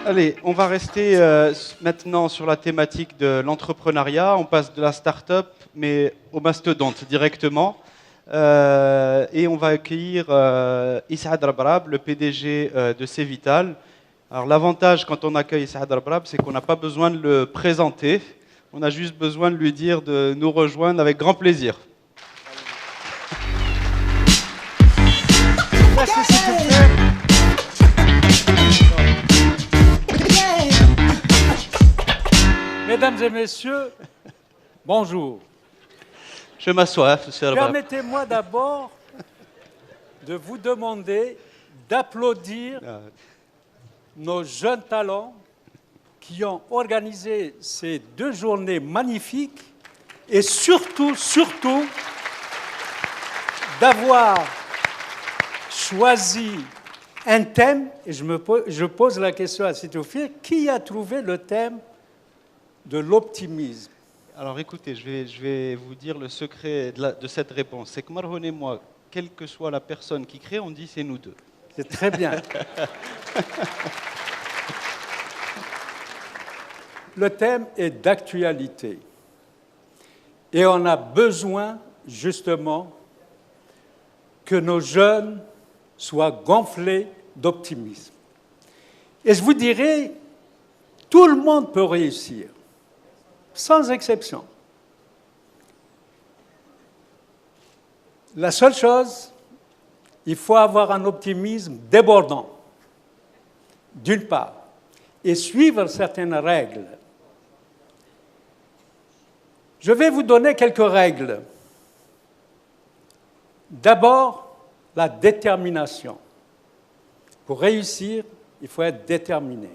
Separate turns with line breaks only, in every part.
Allez, on va rester maintenant sur la thématique de l'entrepreneuriat. On passe de la start-up, mais au mastodonte directement. Et on va accueillir Issaad Rabrab, le PDG de Cvital. Alors l'avantage quand on accueille Issaad Rabrab, c'est qu'on n'a pas besoin de le présenter. On a juste besoin de lui dire de nous rejoindre avec grand plaisir.
Merci, s'il te plaît. Mesdames et messieurs, bonjour.
Je m'assois, monsieur Rabrab.
Permettez-moi d'abord de vous demander d'applaudir nos jeunes talents qui ont organisé ces 2 journées magnifiques et surtout, d'avoir choisi un thème. Et je pose la question à Sitoufir, qui a trouvé le thème de l'optimisme?
Alors écoutez, je vais vous dire le secret de cette réponse. C'est que Marwan et moi, quelle que soit la personne qui crée, on dit c'est nous deux.
C'est très bien. Le thème est d'actualité. Et on a besoin, justement, que nos jeunes soient gonflés d'optimisme. Et je vous dirais, tout le monde peut réussir, sans exception. La seule chose, il faut avoir un optimisme débordant, d'une part, et suivre certaines règles. Je vais vous donner quelques règles. D'abord, la détermination. Pour réussir, il faut être déterminé.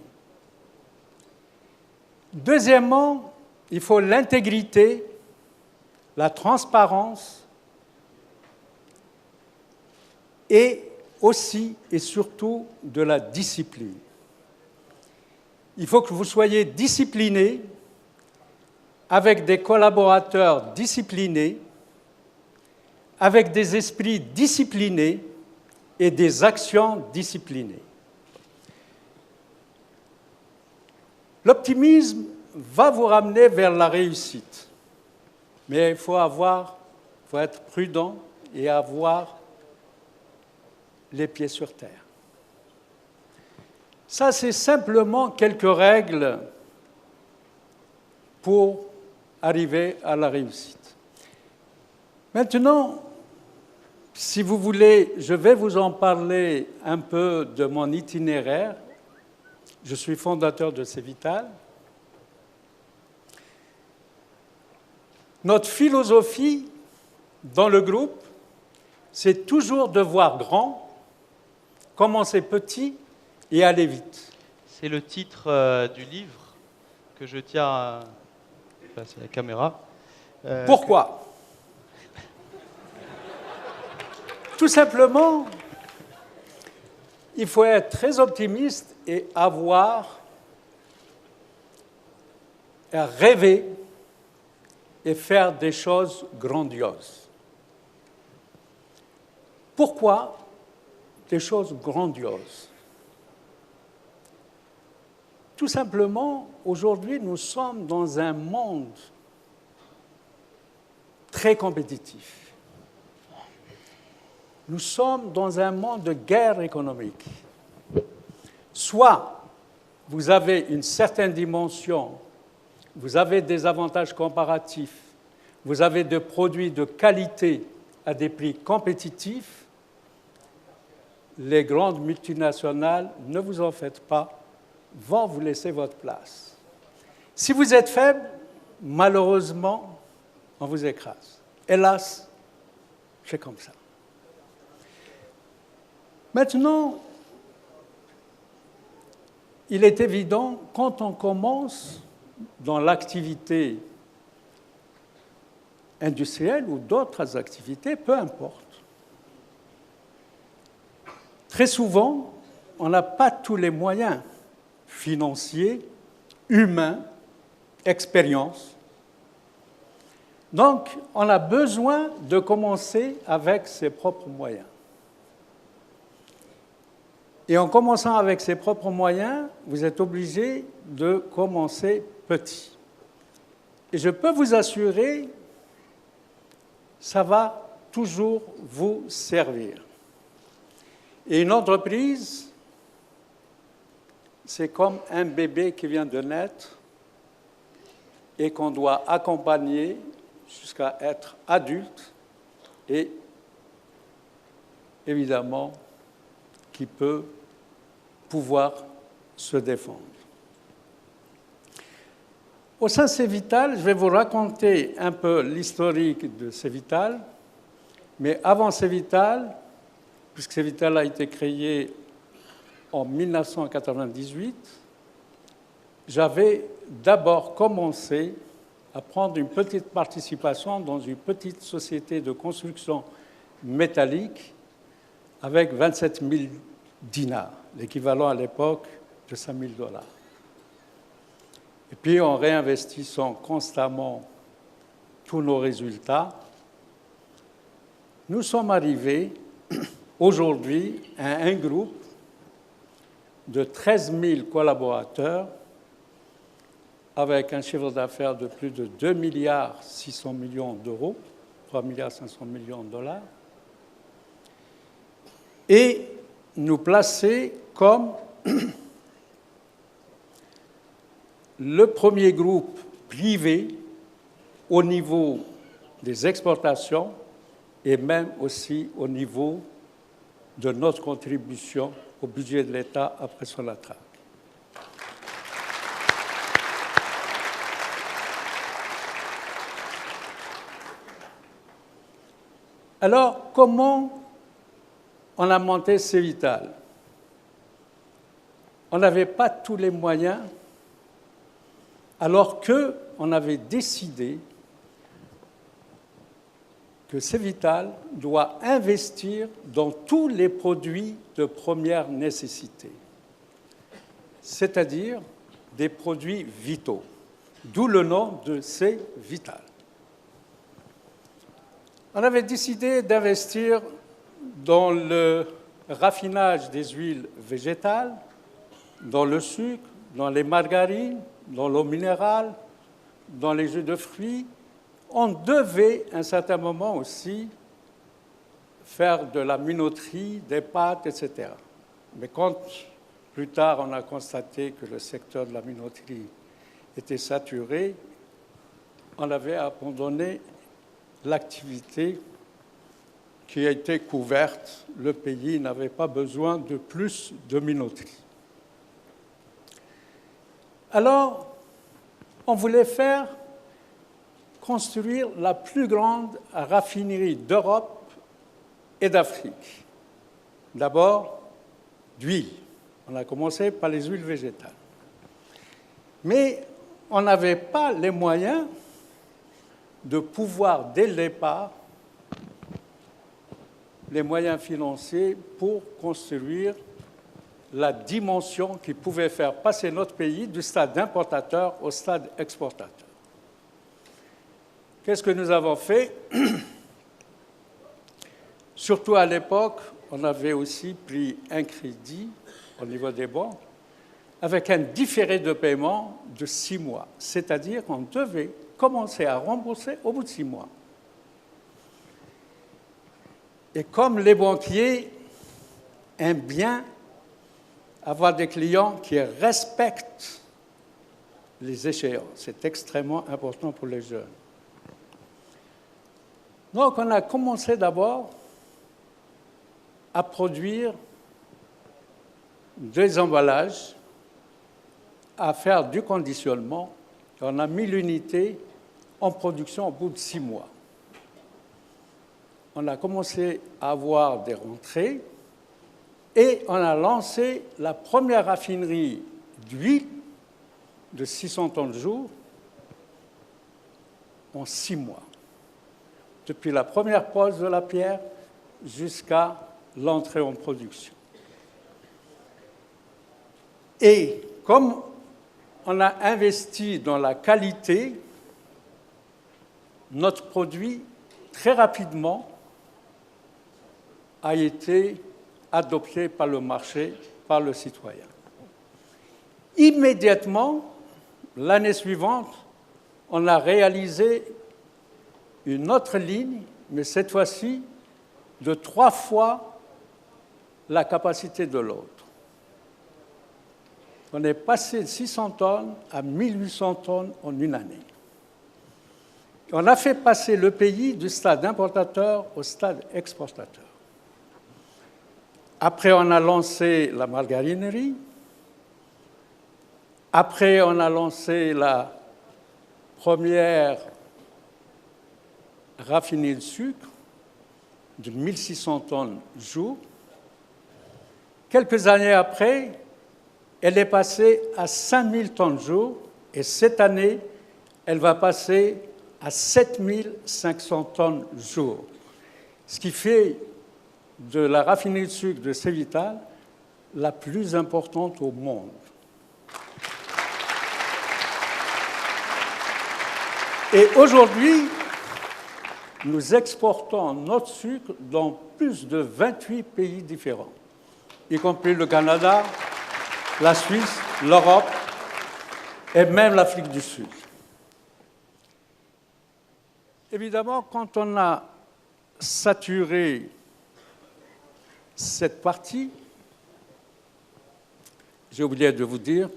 Deuxièmement, il faut l'intégrité, la transparence et aussi et surtout de la discipline. Il faut que vous soyez discipliné avec des collaborateurs disciplinés, avec des esprits disciplinés et des actions disciplinées. L'optimisme va vous ramener vers la réussite, mais il faut être prudent et avoir les pieds sur terre. Ça, c'est simplement quelques règles pour arriver à la réussite. Maintenant, si vous voulez, je vais vous en parler un peu de mon itinéraire. Je suis fondateur de Cvital. Notre philosophie dans le groupe, c'est toujours de voir grand, commencer petit et aller vite.
C'est le titre du livre que je tiens à passer à la caméra.
Pourquoi ? Tout simplement, il faut être très optimiste et rêver et faire des choses grandioses. Pourquoi des choses grandioses ? Tout simplement, aujourd'hui, nous sommes dans un monde très compétitif. Nous sommes dans un monde de guerre économique. Soit vous avez une certaine dimension, vous avez des avantages comparatifs, vous avez des produits de qualité à des prix compétitifs, les grandes multinationales, ne vous en faites pas, vont vous laisser votre place. Si vous êtes faible, malheureusement, on vous écrase. Hélas, c'est comme ça. Maintenant, il est évident, quand on commence dans l'activité industrielle ou d'autres activités, peu importe, très souvent, on n'a pas tous les moyens financiers, humains, expérience, Donc, on a besoin de commencer avec ses propres moyens. Et en commençant avec ses propres moyens, vous êtes obligé de commencer petit. Et je peux vous assurer, ça va toujours vous servir. Et une entreprise, c'est comme un bébé qui vient de naître et qu'on doit accompagner jusqu'à être adulte et évidemment qui peut pouvoir se défendre. Au sein de Cevital, je vais vous raconter un peu l'historique de Cevital, mais avant Cevital, puisque Cevital a été créé en 1998, j'avais d'abord commencé à prendre une petite participation dans une petite société de construction métallique avec 27 000 dinars, l'équivalent à l'époque de 5 000 $. Et puis, en réinvestissant constamment tous nos résultats, nous sommes arrivés aujourd'hui à un groupe de 13 000 collaborateurs avec un chiffre d'affaires de plus de 2 milliards 600 millions d'euros, 3 milliards 500 millions de dollars, et nous placer comme le premier groupe privé au niveau des exportations et même aussi au niveau de notre contribution au budget de l'État après Sonatrach. Alors, comment on a monté Cevital? On n'avait pas tous les moyens, alors qu'on avait décidé que Cevital doit investir dans tous les produits de première nécessité, c'est-à-dire des produits vitaux, d'où le nom de Cevital. On avait décidé d'investir dans le raffinage des huiles végétales, dans le sucre, dans les margarines, dans l'eau minérale, dans les jus de fruits. On devait, à un certain moment aussi, faire de la minoterie, des pâtes, etc. Mais quand, plus tard, on a constaté que le secteur de la minoterie était saturé, on avait abandonné l'activité qui a été couverte. Le pays n'avait pas besoin de plus de minoterie. Alors, on voulait construire la plus grande raffinerie d'Europe et d'Afrique. D'abord, d'huile. On a commencé par les huiles végétales. Mais on n'avait pas les moyens de pouvoir, dès le départ, les moyens financiers pour construire la dimension qui pouvait faire passer notre pays du stade d'importateur au stade exportateur. Qu'est-ce que nous avons fait? Surtout à l'époque, on avait aussi pris un crédit au niveau des banques avec un différé de paiement de 6 mois. C'est-à-dire qu'on devait commencer à rembourser au bout de 6 mois. Et comme les banquiers aiment bien avoir des clients qui respectent les échéances, c'est extrêmement important pour les jeunes. Donc, on a commencé d'abord à produire des emballages, à faire du conditionnement. On a mis l'unité en production au bout de 6 mois. On a commencé à avoir des rentrées et on a lancé la première raffinerie d'huile de 600 tonnes jour en 6 mois. Depuis la première pose de la pierre jusqu'à l'entrée en production. Et comme on a investi dans la qualité, notre produit, très rapidement, a été adopté par le marché, par le citoyen. Immédiatement, l'année suivante, on a réalisé une autre ligne, mais cette fois-ci de 3 fois la capacité de l'autre. On est passé de 600 tonnes à 1800 tonnes en une année. On a fait passer le pays du stade importateur au stade exportateur. Après, on a lancé la margarinerie. Après, on a lancé la première raffinerie de sucre de 1600 tonnes jour. Quelques années après, elle est passée à 5000 tonnes jour et cette année, elle va passer à 7500 tonnes jour. Ce qui fait de la raffinerie de sucre de Cévital la plus importante au monde. Et aujourd'hui, nous exportons notre sucre dans plus de 28 pays différents, y compris le Canada, la Suisse, l'Europe et même l'Afrique du Sud. Évidemment, quand on a saturé cette partie, j'ai oublié de vous dire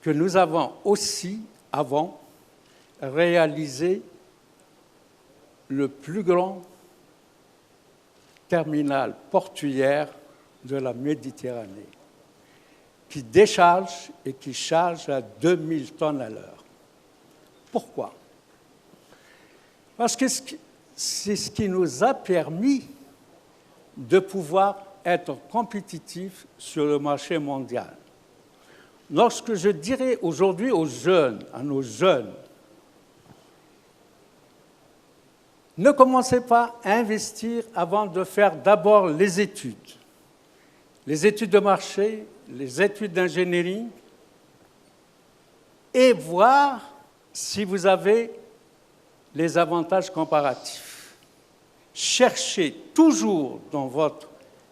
que nous avons aussi, avant, réalisé le plus grand terminal portuaire de la Méditerranée, qui décharge et qui charge à 2000 tonnes à l'heure. Pourquoi? Parce que c'est ce qui nous a permis de pouvoir être compétitifs sur le marché mondial. Lorsque je dirais aujourd'hui aux jeunes, à nos jeunes, ne commencez pas à investir avant de faire d'abord les études de marché, les études d'ingénierie, et voir si vous avez les avantages comparatifs. Cherchez toujours dans votre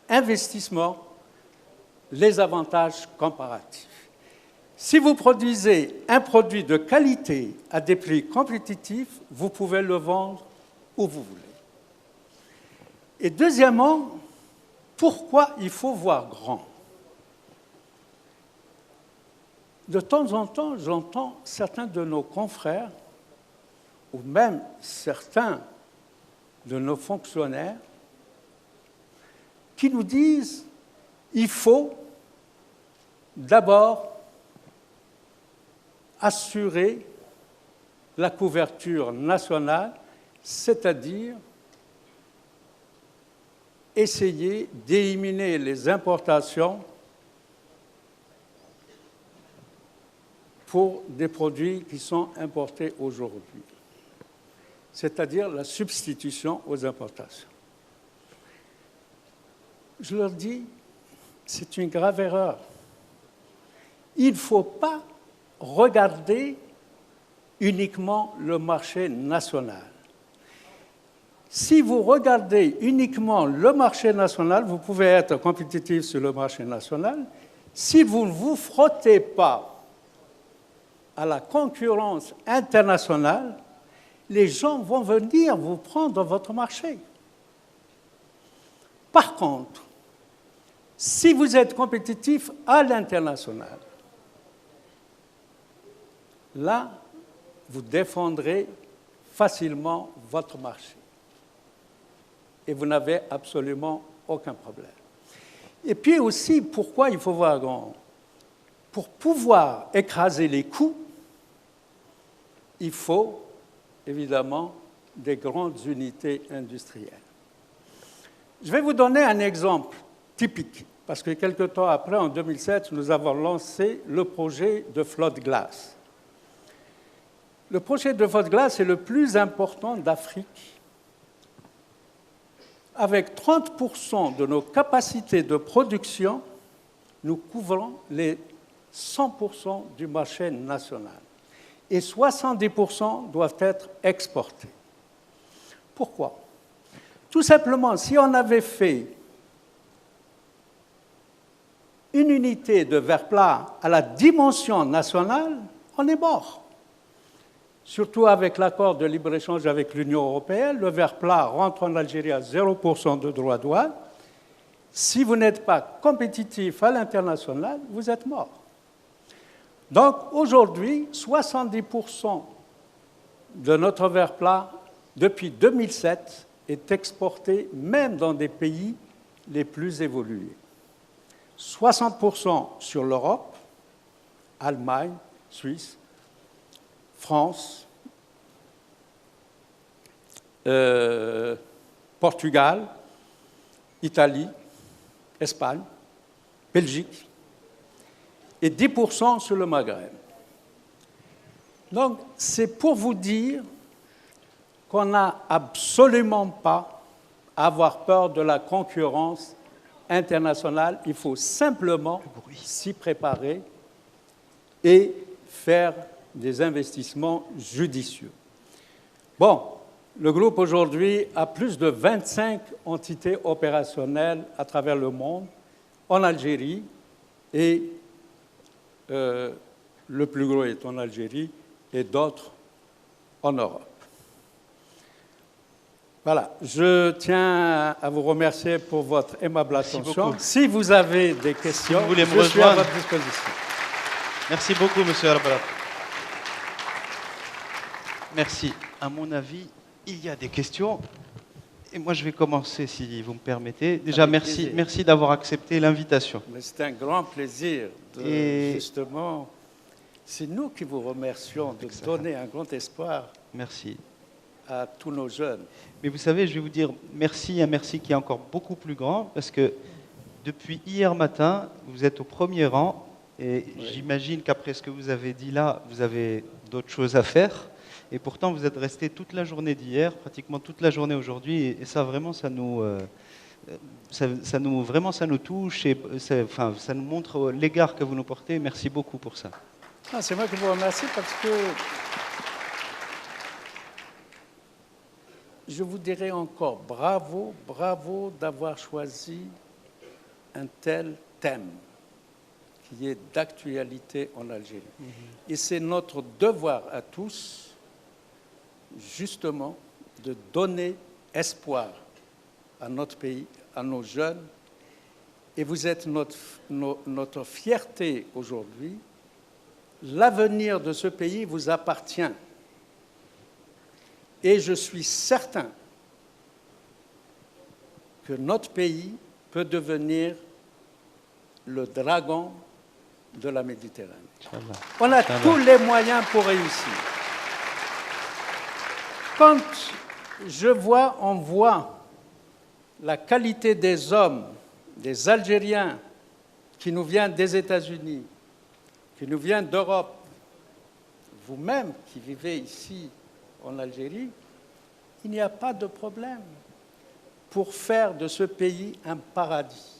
investissement les avantages comparatifs. Si vous produisez un produit de qualité à des prix compétitifs, vous pouvez le vendre où vous voulez. Et deuxièmement, pourquoi il faut voir grand? De temps en temps, j'entends certains de nos confrères, ou même certains de nos fonctionnaires, qui nous disent qu'il faut d'abord assurer la couverture nationale, c'est-à-dire essayer d'éliminer les importations pour des produits qui sont importés aujourd'hui, c'est-à-dire la substitution aux importations. Je leur dis, c'est une grave erreur. Il ne faut pas regarder uniquement le marché national. Si vous regardez uniquement le marché national, vous pouvez être compétitif sur le marché national. Si vous ne vous frottez pas à la concurrence internationale, les gens vont venir vous prendre dans votre marché. Par contre, si vous êtes compétitif à l'international, là, vous défendrez facilement votre marché. Et vous n'avez absolument aucun problème. Et puis aussi, pourquoi il faut voir grand? Pour pouvoir écraser les coûts, il faut évidemment des grandes unités industrielles. Je vais vous donner un exemple typique, parce que quelque temps après, en 2007, nous avons lancé le projet de flotte glace. Le projet de flotte glace est le plus important d'Afrique. Avec 30% de nos capacités de production, nous couvrons les 100% du marché national. et 70% doivent être exportés. Pourquoi? Tout simplement, si on avait fait une unité de verre plat à la dimension nationale, on est mort. Surtout avec l'accord de libre-échange avec l'Union européenne, le verre plat rentre en Algérie à 0% de droits de douane. Si vous n'êtes pas compétitif à l'international, vous êtes mort. Donc aujourd'hui, 70% de notre verre plat, depuis 2007, est exporté même dans des pays les plus évolués. 60% sur l'Europe, Allemagne, Suisse, France, Portugal, Italie, Espagne, Belgique, et 10% sur le Maghreb. Donc, c'est pour vous dire qu'on n'a absolument pas à avoir peur de la concurrence internationale. Il faut simplement s'y préparer et faire des investissements judicieux. Bon, le groupe aujourd'hui a plus de 25 entités opérationnelles à travers le monde, en Algérie, et le plus gros est en Algérie et d'autres en Europe. Voilà, je tiens à vous remercier pour votre aimable attention. Si vous avez des questions,
si vous
je suis à votre disposition.
Merci beaucoup, Monsieur Arbraf. Merci. À mon avis, il y a des questions. Et moi, je vais commencer, si vous me permettez. Déjà, merci d'avoir accepté l'invitation.
C'est un grand plaisir. Justement, c'est nous qui vous remercions de donner un grand espoir.
Merci.
À tous nos jeunes.
Mais vous savez, je vais vous dire merci, un merci qui est encore beaucoup plus grand, parce que depuis hier matin, vous êtes au premier rang, et j'imagine qu'après ce que vous avez dit là, vous avez d'autres choses à faire, et pourtant vous êtes resté toute la journée d'hier, pratiquement toute la journée aujourd'hui, et ça vraiment, ça nous touche, et ça nous montre l'égard que vous nous portez. Merci beaucoup pour ça.
Ah, c'est moi qui vous remercie parce que je vous dirais encore bravo, bravo d'avoir choisi un tel thème qui est d'actualité en Algérie. Et c'est notre devoir à tous, justement, de donner espoir à notre pays, à nos jeunes. Et vous êtes notre fierté aujourd'hui. L'avenir de ce pays vous appartient. Et je suis certain que notre pays peut devenir le dragon de la Méditerranée. On a tous les moyens pour réussir. Quand on voit la qualité des hommes, des Algériens qui nous viennent des États-Unis, qui nous viennent d'Europe, vous-même qui vivez ici en Algérie, il n'y a pas de problème pour faire de ce pays un paradis.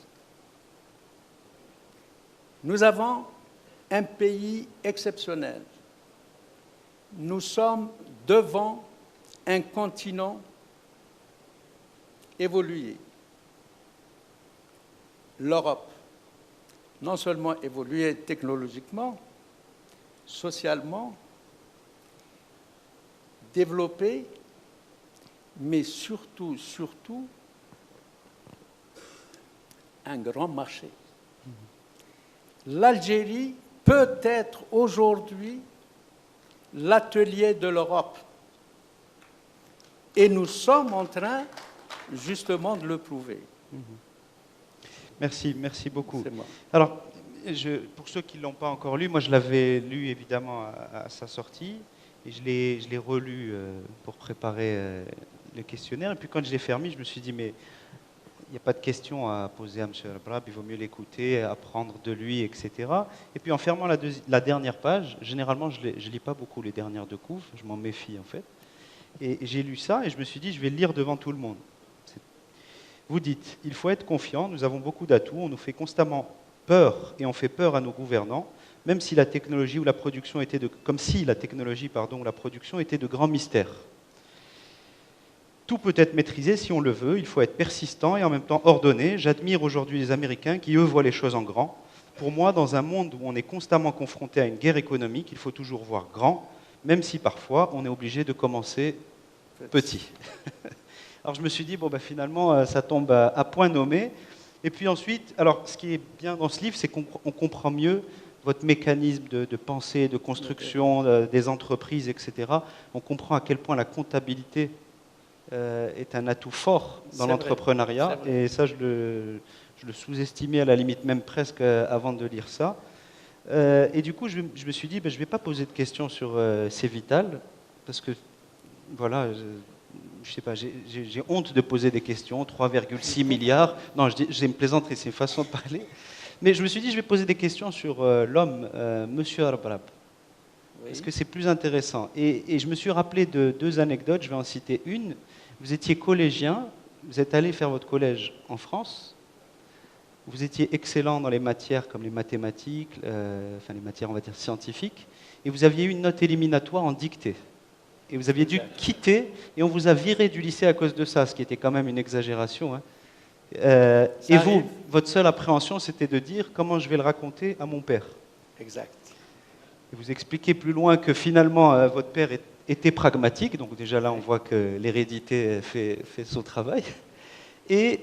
Nous avons un pays exceptionnel. Nous sommes devant un continent évolué. L'Europe, non seulement évoluée technologiquement, socialement, développée, mais surtout, un grand marché. L'Algérie peut être aujourd'hui l'atelier de l'Europe. Et nous sommes en train, justement, de le prouver.
Merci beaucoup.
C'est moi.
Alors, pour ceux qui ne l'ont pas encore lu, moi je l'avais lu évidemment à sa sortie, et je l'ai relu pour préparer le questionnaire. Et puis quand je l'ai fermé, je me suis dit, mais il n'y a pas de questions à poser à M. Arbraf, il vaut mieux l'écouter, apprendre de lui, etc. Et puis en fermant la dernière page, généralement je ne lis pas beaucoup les dernières de couve, je m'en méfie en fait. Et j'ai lu ça et je me suis dit, je vais le lire devant tout le monde. Vous dites, il faut être confiant, nous avons beaucoup d'atouts, on nous fait constamment peur et on fait peur à nos gouvernants. même si la technologie ou la production était comme si la technologie, pardon, ou la production était de grands mystères. Tout peut être maîtrisé si on le veut, il faut être persistant et en même temps ordonné. J'admire aujourd'hui les Américains qui, eux, voient les choses en grand. Pour moi, dans un monde où on est constamment confronté à une guerre économique, il faut toujours voir grand, même si parfois on est obligé de commencer petit. Alors je me suis dit, bon, ben, finalement, ça tombe à point nommé. Et puis ensuite, alors ce qui est bien dans ce livre, c'est qu'on comprend mieux votre mécanisme de pensée, de construction des entreprises, etc. On comprend à quel point la comptabilité est un atout fort dans l'entrepreneuriat. Et ça, je le sous-estimais à la limite même presque avant de lire ça. Et du coup, je me suis dit, ben, je ne vais pas poser de questions sur Cévital, parce que, voilà, je sais pas, j'ai honte de poser des questions, 3,6 milliards. Non, j'ai une plaisanterie, c'est une façon de parler. Mais je me suis dit, je vais poser des questions sur l'homme, Monsieur Arbrab. Oui. Parce que c'est plus intéressant. Et je me suis rappelé de 2 anecdotes, je vais en citer une. Vous étiez collégien, vous êtes allé faire votre collège en France, vous étiez excellent dans les matières comme les mathématiques, enfin les matières, on va dire, scientifiques, et vous aviez eu une note éliminatoire en dictée. Et vous aviez dû quitter, et on vous a viré du lycée à cause de ça, ce qui était quand même une exagération. Hein. Et vous, votre seule appréhension, c'était de dire comment je vais le raconter à mon père.
Exact.
Et vous expliquez plus loin que finalement, votre père était pragmatique, donc déjà là, on voit que l'hérédité fait son travail. Et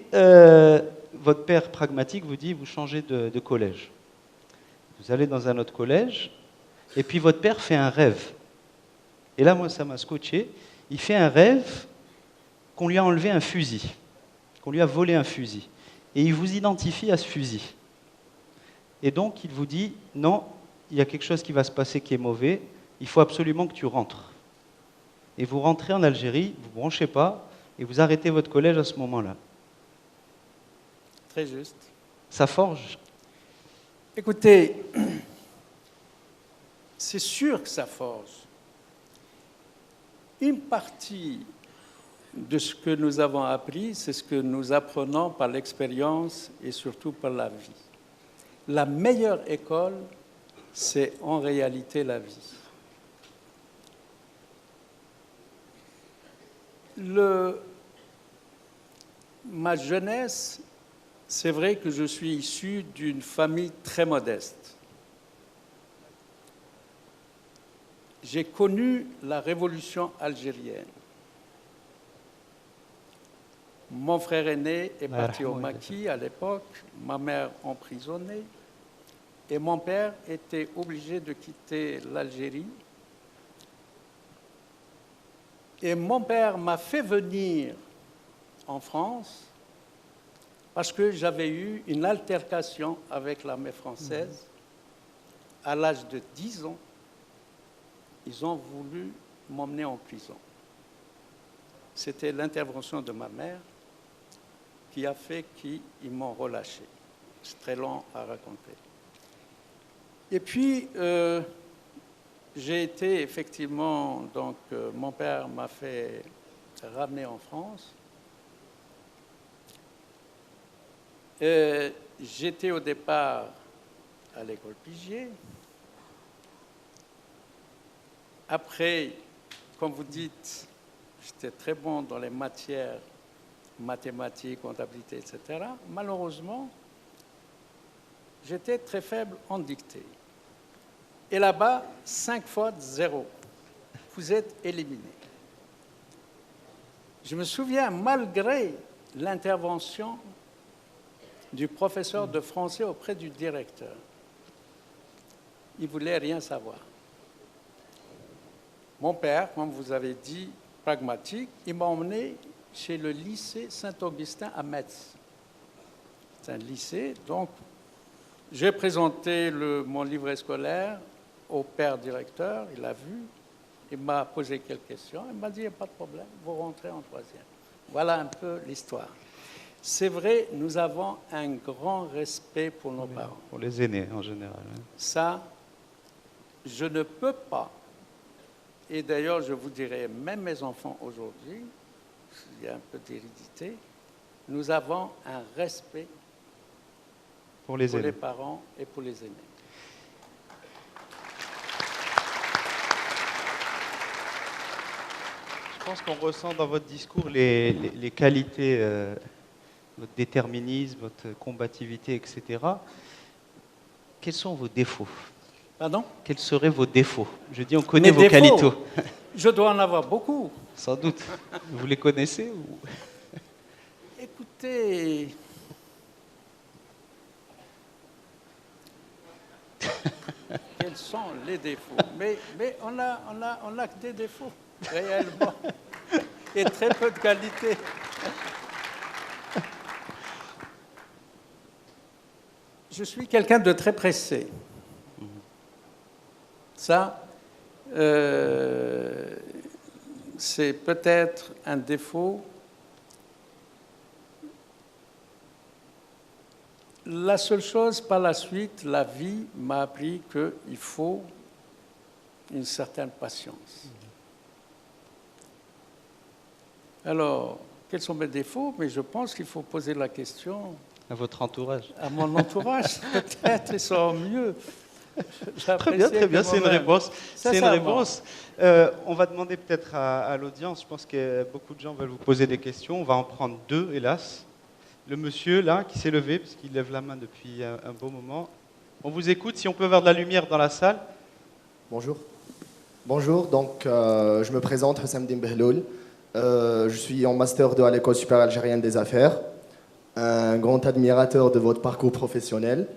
votre père pragmatique vous dit, vous changez de collège. Vous allez dans un autre collège, et puis votre père fait un rêve. Et là, moi, ça m'a scotché. Il fait un rêve qu'on lui a enlevé un fusil, qu'on lui a volé un fusil. Et il vous identifie à ce fusil. Et donc, il vous dit, non, il y a quelque chose qui va se passer qui est mauvais, il faut absolument que tu rentres. Et vous rentrez en Algérie, vous ne branchez pas, et vous arrêtez votre collège à ce moment-là.
Très juste.
Ça forge.
Écoutez, c'est sûr que ça forge. Une partie de ce que nous avons appris, c'est ce que nous apprenons par l'expérience et surtout par la vie. La meilleure école, c'est en réalité la vie. Ma jeunesse, c'est vrai que je suis issu d'une famille très modeste. J'ai connu la révolution algérienne. Mon frère aîné est parti au Maquis à l'époque, ma mère emprisonnée, et mon père était obligé de quitter l'Algérie. Et mon père m'a fait venir en France parce que j'avais eu une altercation avec l'armée française à l'âge de 10 ans. Ils ont voulu m'emmener en prison. C'était l'intervention de ma mère qui a fait qu'ils m'ont relâché. C'est très long à raconter. Et puis, j'ai été effectivement, donc mon père m'a fait ramener en France. J'étais au départ à l'école Pigier. Après, comme vous dites, j'étais très bon dans les matières mathématiques, comptabilité, etc. Malheureusement, j'étais très faible en dictée. Et là-bas, 5 fois 0. Vous êtes éliminé. Je me souviens, malgré l'intervention du professeur de français auprès du directeur, il ne voulait rien savoir. Mon père, comme vous avez dit, pragmatique, il m'a emmené chez le lycée Saint-Augustin à Metz. C'est un lycée, donc j'ai présenté mon livret scolaire au père directeur, il l'a vu, il m'a posé quelques questions, il m'a dit, il n'y a pas de problème, vous rentrez en 3e. Voilà un peu l'histoire. C'est vrai, nous avons un grand respect pour nos parents.
Pour les aînés, en général. Hein.
Ça, je ne peux pas. Et d'ailleurs, je vous dirais, même mes enfants aujourd'hui, il y a un peu d'hérédité, nous avons un respect pour les parents et pour les aînés.
Je pense qu'on ressent dans votre discours les qualités, votre déterminisme, votre combativité, etc. Quels sont vos défauts?
Pardon?
Quels seraient vos défauts? Je dis, on connaît
Mes
vos
défauts,
qualités.
je dois en avoir beaucoup.
Sans doute. Vous les connaissez ou...
Écoutez, quels sont les défauts? Mais on a que des défauts, réellement, et très peu de qualités. Je suis quelqu'un de très pressé. Ça, c'est peut-être un défaut. La seule chose, par la suite, la vie m'a appris qu'il faut une certaine patience. Alors, quels sont mes défauts? Mais je pense qu'il faut poser la question
à votre entourage.
À mon entourage, peut-être, ils sont mieux.
Très bien, c'est une réponse. C'est une réponse. On va demander peut-être à l'audience, je pense que beaucoup de gens veulent vous poser des questions. On va en prendre deux, hélas. Le monsieur, là, qui s'est levé, parce qu'il lève la main depuis un beau moment. On vous écoute, si on peut avoir de la lumière dans la salle.
Bonjour. Bonjour, donc je me présente, Hussam Dimbehloul. Je suis en Master 2 à l'École supérieure algérienne des affaires. Un grand admirateur de votre parcours professionnel.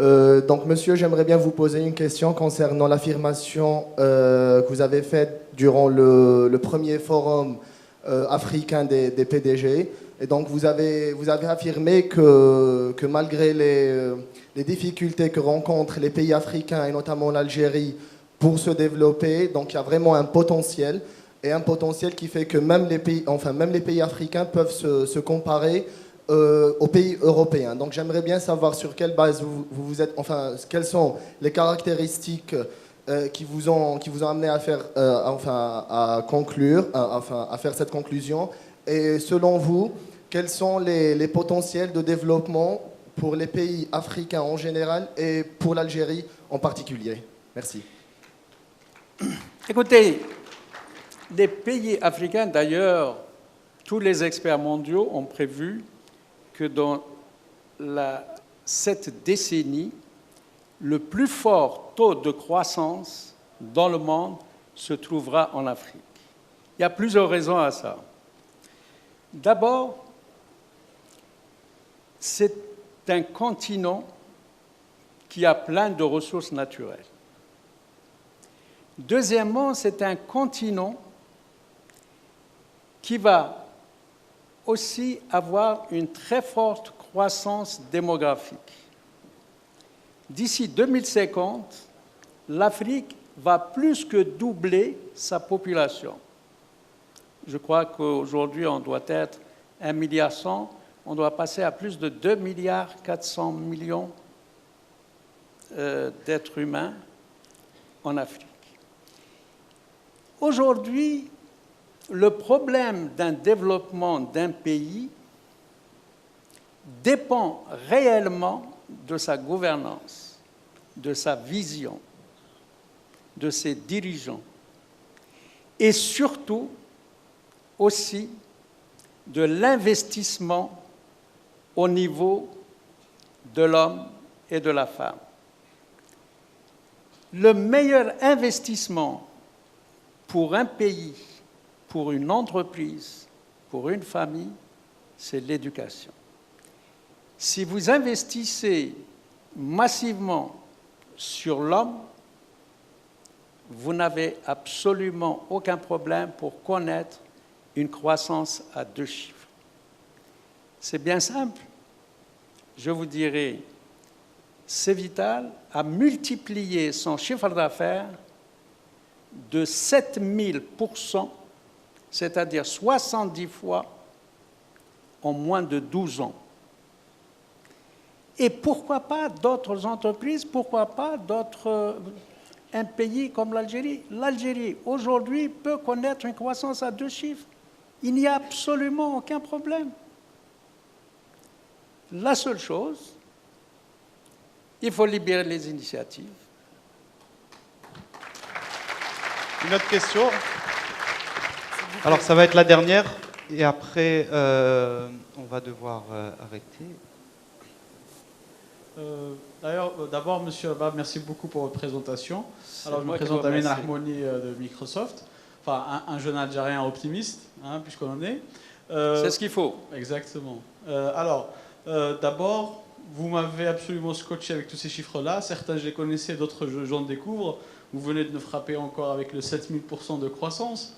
Donc, monsieur, j'aimerais bien vous poser une question concernant l'affirmation que vous avez faite durant le premier forum africain des PDG. Et donc, vous avez affirmé que malgré les difficultés que rencontrent les pays africains, et notamment l'Algérie, pour se développer, donc il y a vraiment un potentiel, et un potentiel qui fait que même les pays africains peuvent se comparer aux pays européens. Donc j'aimerais bien savoir sur quelle base vous êtes, quelles sont les caractéristiques qui vous ont amené à faire, à conclure, à faire cette conclusion. Et selon vous, quels sont les potentiels de développement pour les pays africains en général et pour l'Algérie en particulier? Merci.
Écoutez, les pays africains, d'ailleurs, tous les experts mondiaux ont prévu que dans cette décennie, le plus fort taux de croissance dans le monde se trouvera en Afrique. Il y a plusieurs raisons à ça. D'abord, c'est un continent qui a plein de ressources naturelles. Deuxièmement, c'est un continent qui va aussi avoir une très forte croissance démographique. D'ici 2050, l'Afrique va plus que doubler sa population. Je crois qu'aujourd'hui, on doit être 1,1 milliard, on doit passer à plus de 2,4 milliards d'êtres humains en Afrique. Aujourd'hui, le problème d'un développement d'un pays dépend réellement de sa gouvernance, de sa vision, de ses dirigeants et surtout aussi de l'investissement au niveau de l'homme et de la femme. Le meilleur investissement pour un pays, pour une entreprise, pour une famille, c'est l'éducation. Si vous investissez massivement sur l'homme, vous n'avez absolument aucun problème pour connaître une croissance à 2 chiffres. C'est bien simple. Je vous dirais, Cévital a multiplié son chiffre d'affaires de 7000%, c'est-à-dire 70 fois en moins de 12 ans. Et pourquoi pas d'autres entreprises, pourquoi pas un pays comme l'Algérie? L'Algérie, aujourd'hui, peut connaître une croissance à 2 chiffres. Il n'y a absolument aucun problème. La seule chose, il faut libérer les initiatives.
Une autre question?
S'il vous
Alors, ça va être la dernière. Et après, on va devoir arrêter.
D'ailleurs, d'abord, Monsieur Abab, merci beaucoup pour votre présentation. Alors, je me
moi qui
présente
vous
Amin
remercie.
Rahmouni de Microsoft, enfin un jeune Algérien optimiste, hein, puisqu'on en est.
C'est ce qu'il faut.
Exactement. D'abord, vous m'avez absolument scotché avec tous ces chiffres-là. Certains, je les connaissais, d'autres, j'en découvre. Vous venez de me frapper encore avec le 7000% de croissance.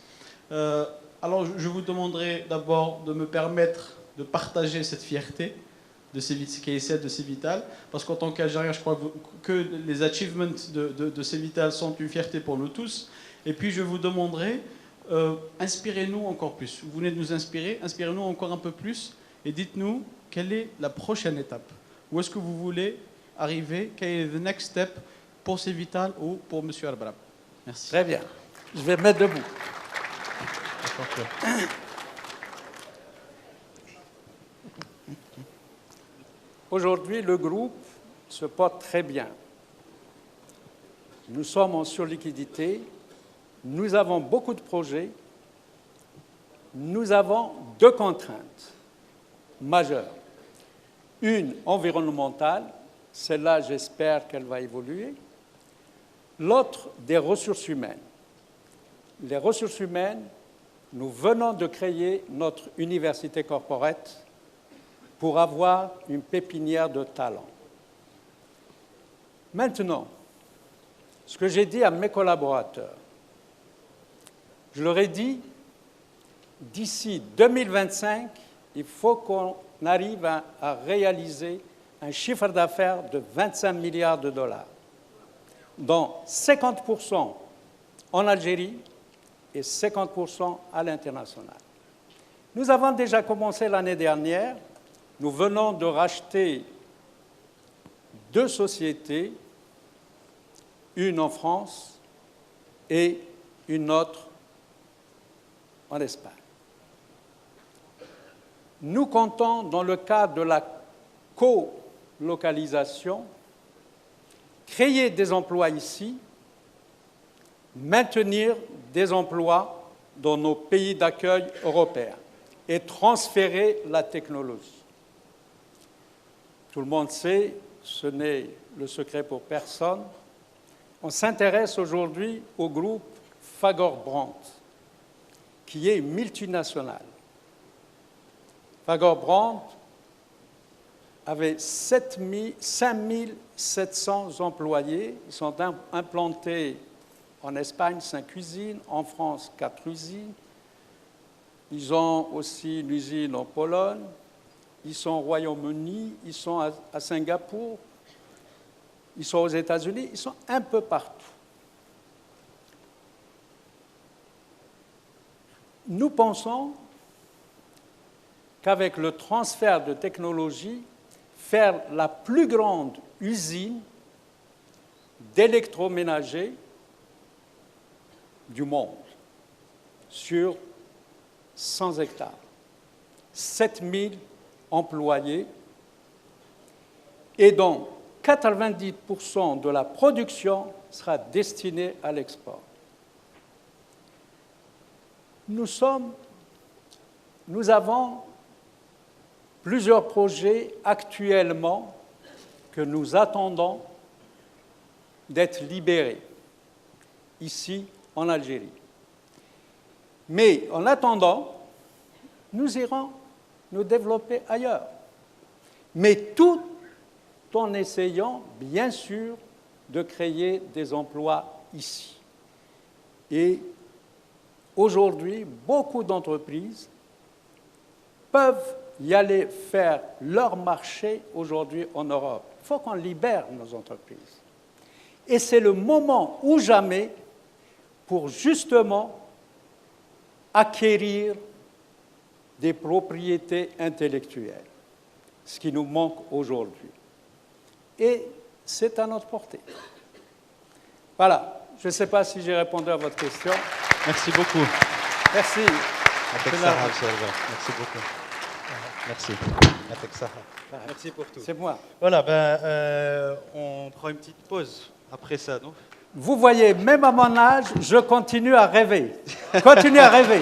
Alors, je vous demanderai d'abord de me permettre de partager cette fierté de Cevital, de Cevital, parce qu'en tant qu'Algérien, je crois que les achievements de Cevital sont une fierté pour nous tous. Et puis, je vous demanderai, inspirez-nous encore plus. Vous venez de nous inspirer, inspirez-nous encore un peu plus, et dites-nous quelle est la prochaine étape. Où est-ce que vous voulez arriver? Quel est le next step pour Cevital ou pour M. Albrab? Merci.
Très bien. Je vais me mettre debout. Aujourd'hui, le groupe se porte très bien. Nous sommes en surliquidité, nous avons beaucoup de projets, nous avons deux contraintes majeures. Une environnementale, celle-là j'espère qu'elle va évoluer. L'autre des ressources humaines. Les ressources humaines, nous venons de créer notre université corporate pour avoir une pépinière de talents. Maintenant, ce que j'ai dit à mes collaborateurs, je leur ai dit, d'ici 2025, il faut qu'on arrive à réaliser un chiffre d'affaires de 25 milliards de dollars, dont 50% en Algérie et 50% à l'international. Nous avons déjà commencé l'année dernière. Nous venons de racheter deux sociétés, une en France et une autre en Espagne. Nous comptons, dans le cadre de la co-localisation, créer des emplois ici, maintenir des emplois dans nos pays d'accueil européens et transférer la technologie. Tout le monde sait, ce n'est le secret pour personne, on s'intéresse aujourd'hui au groupe Fagor-Brandt, qui est multinational. Fagor-Brandt avait 5700 employés. Ils sont implantés en Espagne, 5 usines, en France, 4 usines. Ils ont aussi une usine en Pologne. Ils sont au Royaume-Uni, ils sont à Singapour, ils sont aux États-Unis, ils sont un peu partout. Nous pensons qu'avec le transfert de technologie, faire la plus grande usine d'électroménager du monde sur 100 hectares, 7000 employés, et dont 90% de la production sera destinée à l'export. Nous avons plusieurs projets actuellement que nous attendons d'être libérés ici en Algérie. Mais en attendant, nous irons nous développer ailleurs. Mais tout en essayant, bien sûr, de créer des emplois ici. Et aujourd'hui, beaucoup d'entreprises peuvent y aller faire leur marché aujourd'hui en Europe. Il faut qu'on libère nos entreprises. Et c'est le moment ou jamais pour justement acquérir des propriétés intellectuelles, ce qui nous manque aujourd'hui. Et c'est à notre portée. Voilà, je ne sais pas si j'ai répondu à votre question.
Merci beaucoup.
Merci.
Merci beaucoup. Merci. Merci pour tout.
C'est moi.
Voilà, on prend une petite pause après ça, non?
Vous voyez, même à mon âge, je continue à rêver. Continue à rêver.